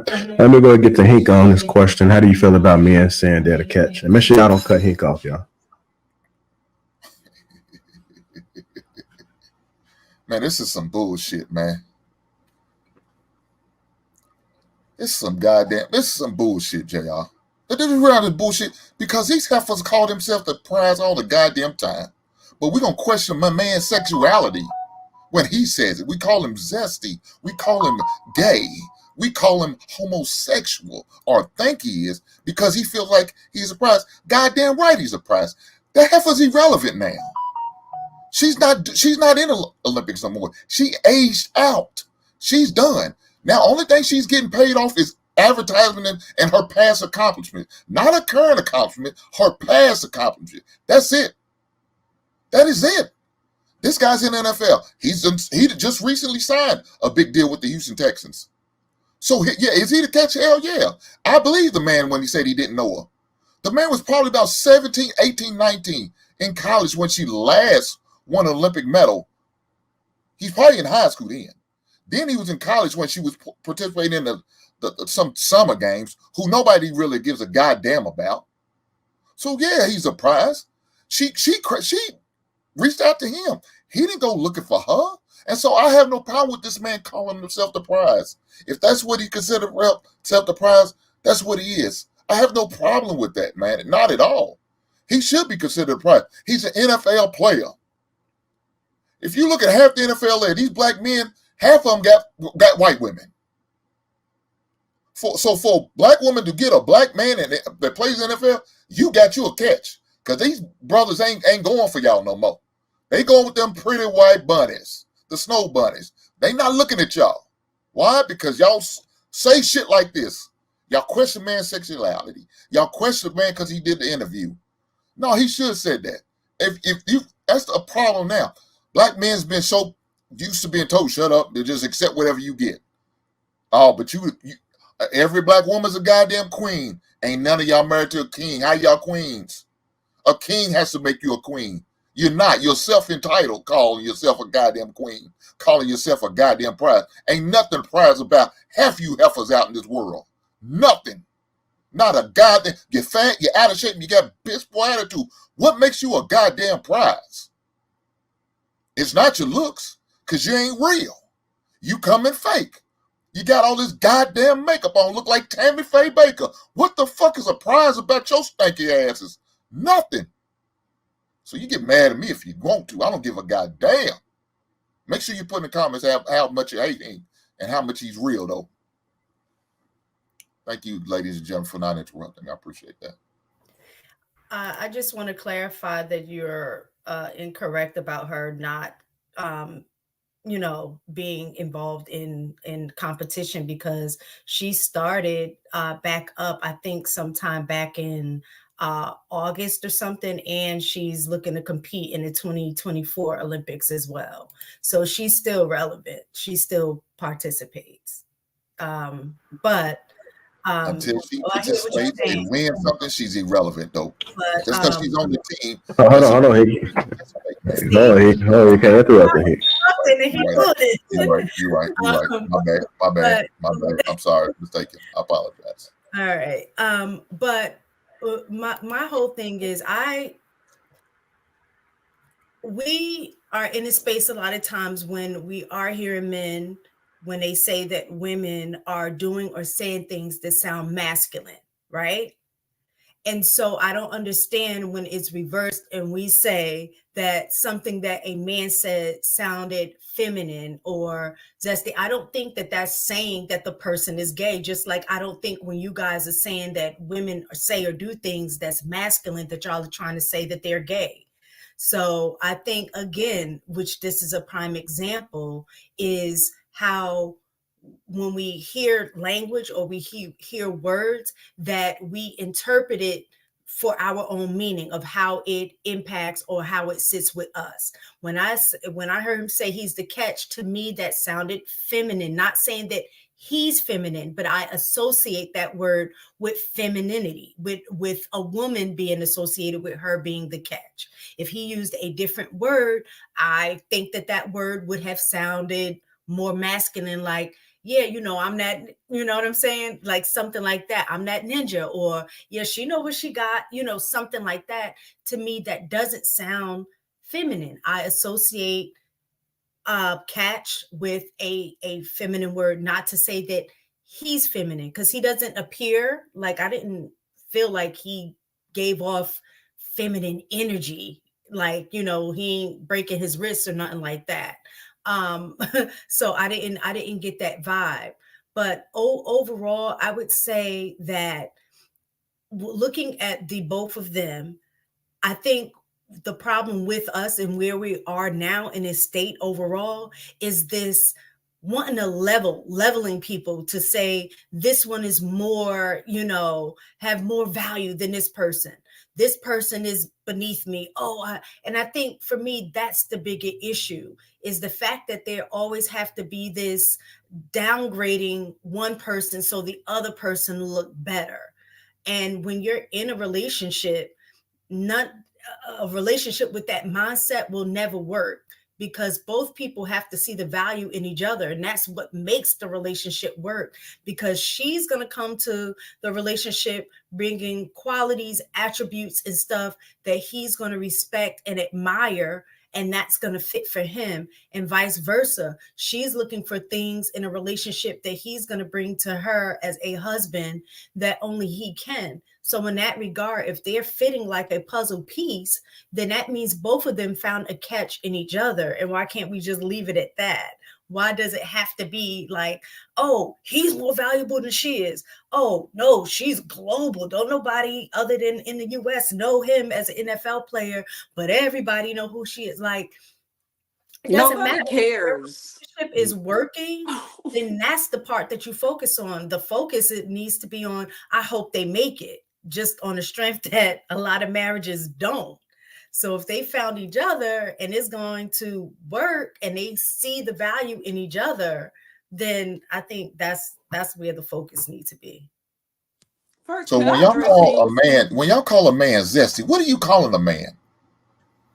Let me go and get to Hink on this question. How do you feel about men saying they're the catch? And make sure y'all don't cut Hink off, y'all. Man, this is some bullshit, man. This is some bullshit, JR. This is really bullshit because these heifers call themselves the prize all the goddamn time. But we're going to question my man's sexuality when he says it. We call him zesty. We call him gay. We call him homosexual, or think he is, because he feels like he's a prize. Goddamn right he's a prize. The heifer's irrelevant now. She's not in the Olympics no more. She aged out. She's done. Now, only thing she's getting paid off is advertisement and her past accomplishment. Not a current accomplishment, her past accomplishment. That's it. That is it. This guy's in the NFL. He just recently signed a big deal with the Houston Texans. So, yeah, is he the catch? Hell yeah. I believe the man when he said he didn't know her. The man was probably about 17, 18, 19 in college when she last won an Olympic medal. He's probably in high school then. Then he was in college when she was participating in some summer games who nobody really gives a goddamn about. So, yeah, he's a prize. She reached out to him. He didn't go looking for her. And so I have no problem with this man calling himself the prize. If that's what he considers himself the prize, that's what he is. I have no problem with that, man. Not at all. He should be considered a prize. He's an NFL player. If you look at half the NFL, these black men, half of them got white women. For a black woman to get a black man that plays in the NFL, you got you a catch. Because these brothers ain't going for y'all no more. They going with them pretty white bunnies, the snow bunnies. They not looking at y'all. Why? Because y'all say shit like this. Y'all question man's sexuality. Y'all question the man because he did the interview. No, he should have said that. If you, that's a problem now. Black men's been so used to being told, shut up, to just accept whatever you get. Oh, but you every black woman's a goddamn queen. Ain't none of y'all married to a king. How y'all queens? A king has to make you a queen. You're not. You're self-entitled calling yourself a goddamn queen, calling yourself a goddamn prize. Ain't nothing prize about half you heifers out in this world. Nothing. Not a goddamn. You're fat, you're out of shape, and you got bitch boy attitude. What makes you a goddamn prize? It's not your looks, because you ain't real. You coming fake. You got all this goddamn makeup on, look like Tammy Faye Baker. What the fuck is a prize about your stanky asses? Nothing. So you get mad at me if you want to. I don't give a goddamn. Make sure you put in the comments how much you hate him and how much he's real, though. Thank you, ladies and gentlemen, for not interrupting. I appreciate that. I just want to clarify that you're incorrect about her not, being involved in competition, because she started back up, I think, sometime back in August or something, and she's looking to compete in the 2024 Olympics as well. So she's still relevant. She still participates. But until she participates and wins something, she's irrelevant, though. But, just because she's on the team. Hold on, Hink. No, you can't interrupt me. You're right. My bad. I'm sorry, mistaken. I apologize. All right. But my whole thing is we are in a space a lot of times when we are hearing men when they say that women are doing or saying things that sound masculine, right? And so I don't understand when it's reversed and we say that something that a man said sounded feminine or zesty. I don't think that that's saying that the person is gay. Just like I don't think when you guys are saying that women say or do things that's masculine, that y'all are trying to say that they're gay. So I think, again, which this is a prime example, is how when we hear language or we hear words, that we interpret it for our own meaning of how it impacts or how it sits with us. When I heard him say he's the catch, to me that sounded feminine, not saying that he's feminine, but I associate that word with femininity, with a woman being associated with her being the catch. If he used a different word, I think that word would have sounded more masculine, like, yeah, I'm that, you know what I'm saying? Like something like that. I'm that ninja, or yeah, she know what she got, something like that. To me, that doesn't sound feminine. I associate catch with a feminine word, not to say that he's feminine, because he doesn't appear like, I didn't feel like he gave off feminine energy, like, he ain't breaking his wrists or nothing like that. So I didn't get that vibe. But overall, I would say that looking at the both of them, I think the problem with us and where we are now in this state overall is this wanting to leveling people to say this one is more, have more value than this person. This person is beneath me. And I think for me, that's the bigger issue, is the fact that there always have to be this downgrading one person so the other person look better. And when you're in a relationship, not a relationship with that mindset will never work, because both people have to see the value in each other, and that's what makes the relationship work. Because she's going to come to the relationship bringing qualities, attributes, and stuff that he's going to respect and admire, and that's going to fit for him, and vice versa. She's looking for things in a relationship that he's going to bring to her as a husband that only he can. So in that regard, if they're fitting like a puzzle piece, then that means both of them found a catch in each other. And why can't we just leave it at that? Why does it have to be like, oh, he's more valuable than she is? Oh, no, she's global. Don't nobody other than in the US know him as an NFL player, but everybody know who she is. Like, it doesn't Nobody matter. cares. If the relationship is working, then that's the part that you focus on. The focus, it needs to be on, I hope they make it, just on the strength that a lot of marriages don't. So if they found each other and it's going to work and they see the value in each other, then I think that's where the focus needs to be. First, So can when I y'all address call a these? man, when y'all call a man zesty, what are you calling a man?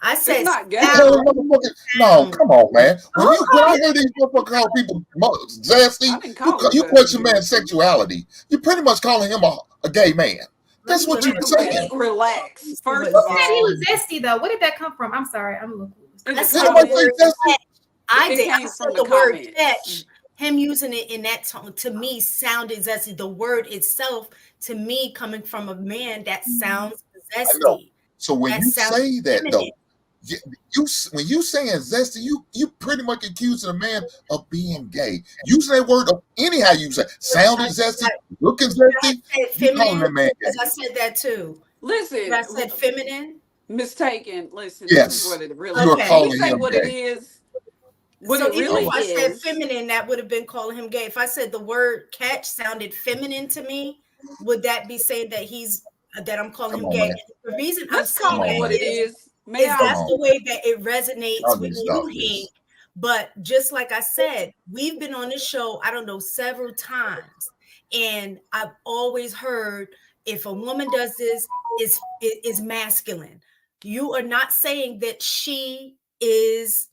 I It's said not You gay. calling motherfuckers? No, sound. come on, man. When I Okay. hear these motherfuckers call people I zesty, didn't call him you question zesty. man's sexuality. You're pretty much calling him a gay man. Let That's me what look you're at Hink, saying. relax. see what First of Who said he all, was zesty though? Where did that come from? I'm sorry, I'm a little in I the said Did the nobody say word comments, zesty? catch. I it did. I came said from the the word comments. catch. Him using it in that tone to me sounded zesty. The word itself, to me, coming from a man, that sounds I know. zesty. So when That you sounds say that feminine. though, when you saying zesty, you pretty much accusing a man of being gay. Using that word anyhow you say, sounding zesty, looking I zesty, said you calling that feminine man because gay. I said that too. Listen, I said feminine. mistaken. Listen, this is Yes, what it really you are is. Let Okay. me calling say him what it gay. is. What So it even really if Oh, I said is. feminine, that would have been calling him gay. If I said the word catch sounded feminine to me, would that be saying that I'm calling come him on, gay? man. The reason I'm Let's saying Come call it on, what that it man. is. May is I? Come that's the on. way that it resonates Y'all with need to stop you, Hink. this. But just like I said, we've been on this show, I don't know, several times. And I've always heard if a woman does this, is masculine. You are not saying that she is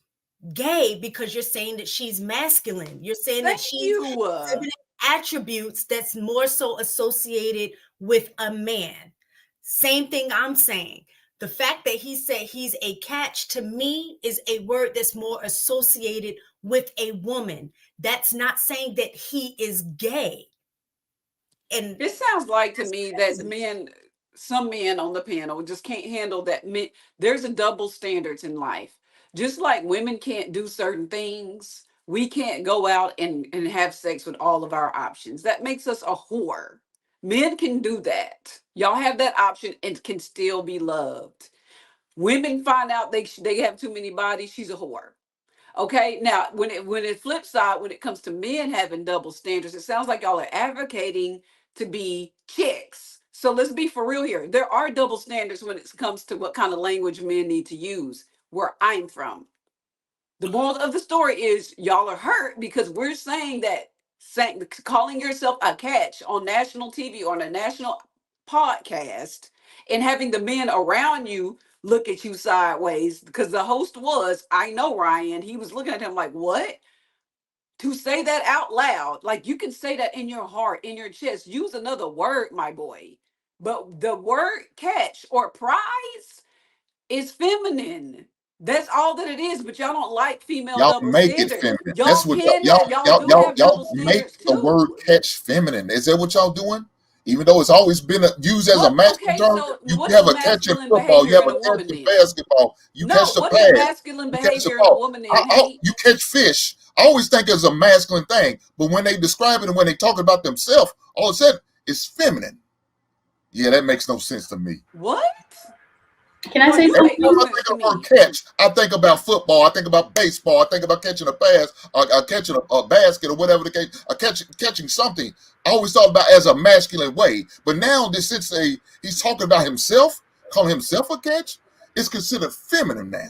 gay because you're saying that she's masculine. You're saying that Thank she's you. exhibiting attributes that's more so associated with a man. Same thing I'm saying. The fact that he said he's a catch to me is a word that's more associated with a woman. That's not saying that he is gay. And It sounds like to that's me that crazy. some men on the panel just can't handle that. There's a double standards in life. Just like women can't do certain things, we can't go out and have sex with all of our options. That makes us a whore. Men can do that. Y'all have that option and can still be loved. Women find out they have too many bodies, she's a whore. Okay, now when it flips side, when it comes to men having double standards, it sounds like y'all are advocating to be chicks. So let's be for real here. There are double standards when it comes to what kind of language men need to use. Where I'm from, the moral of the story is y'all are hurt because we're saying that calling yourself a catch on national TV or on a national podcast and having the men around you look at you sideways because the host was, I know Ryan, he was looking at him like, what? to say that out loud. Like you can say that in your heart, in your chest. Use another word, my boy. But the word catch or prize is feminine. That's all that it is. But y'all don't like female Y'all double make it standards. feminine. That's Y'all what can have, y'all do have double y'all make standards the word too. catch feminine. Is that what y'all doing? Even though it's always been used as a What? masculine Okay, term, so you what is have a catch in masculine football, you behavior have in a a catch woman in then? basketball, you No, catch the what is pass, masculine you catch the behavior in a ball. woman then, Hank? You catch fish. I always think it's a masculine thing, but when they describe it and when they talk about themselves, all of a sudden it's feminine. Yeah, that makes no sense to me. What? Can I No, say you Every make no time I something? sense think to of the word me. catch, I think about football. I think about baseball. I think about catching a pass, catching a basket, or whatever the case. Catching something. I always thought about as a masculine way, but now since he's talking about himself, calling himself a catch, it's considered feminine now.